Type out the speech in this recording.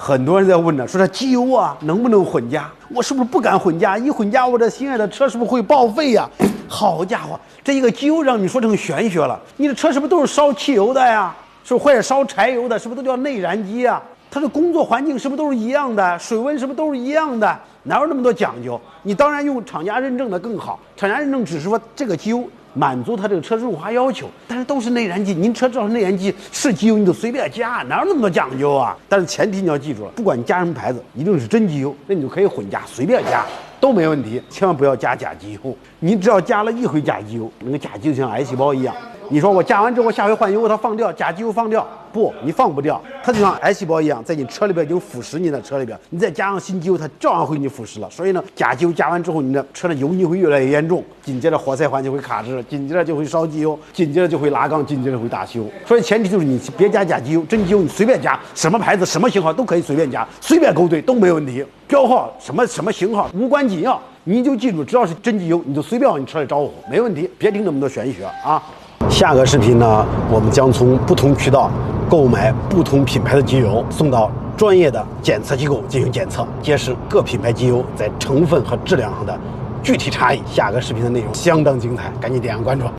很多人在问呢，说这机油啊能不能混加？我是不是不敢混加？一混加，我这心爱的车是不是会报废呀？好家伙，这一个机油让你说成玄学了。你的车是不是都是烧汽油的呀？是不是或者烧柴油的？是不是都叫内燃机啊？它的工作环境是不是都是一样的？水温是不是都是一样的？哪有那么多讲究？你当然用厂家认证的更好。厂家认证只是说这个机油满足它这个车润滑要求，但是都是内燃机。您车只要是内燃机，是机油你就随便加，哪有那么多讲究啊？但是前提你要记住了，不管你加什么牌子，一定是真机油，那你就可以混加，随便加都没问题。千万不要加假机油，你只要加了一回假机油，那个假机油像癌细胞一样。你说我加完之后下回换油它放掉，假机油放掉，不，你放不掉，它就像癌细胞一样，在你车里边已经腐蚀你的车里边，你再加上新机油，它照样会给你腐蚀了。所以呢，假机油加完之后，你的车的油腻会越来越严重，紧接着活塞环就会卡滞，紧接着就会烧机油，紧接着就会拉缸，紧接着会大修。所以前提就是你别加假机油，真机油你随便加，什么牌子什么型号都可以随便加，随便勾兑都没问题。标号什么型号无关紧要，你就记住，只要是真机油，你就随便往你车里招呼，没问题，别听那么多玄学啊。下个视频呢，我们将从不同渠道购买不同品牌的机油，送到专业的检测机构进行检测，揭示各品牌机油在成分和质量上的具体差异。下个视频的内容相当精彩，赶紧点按关注。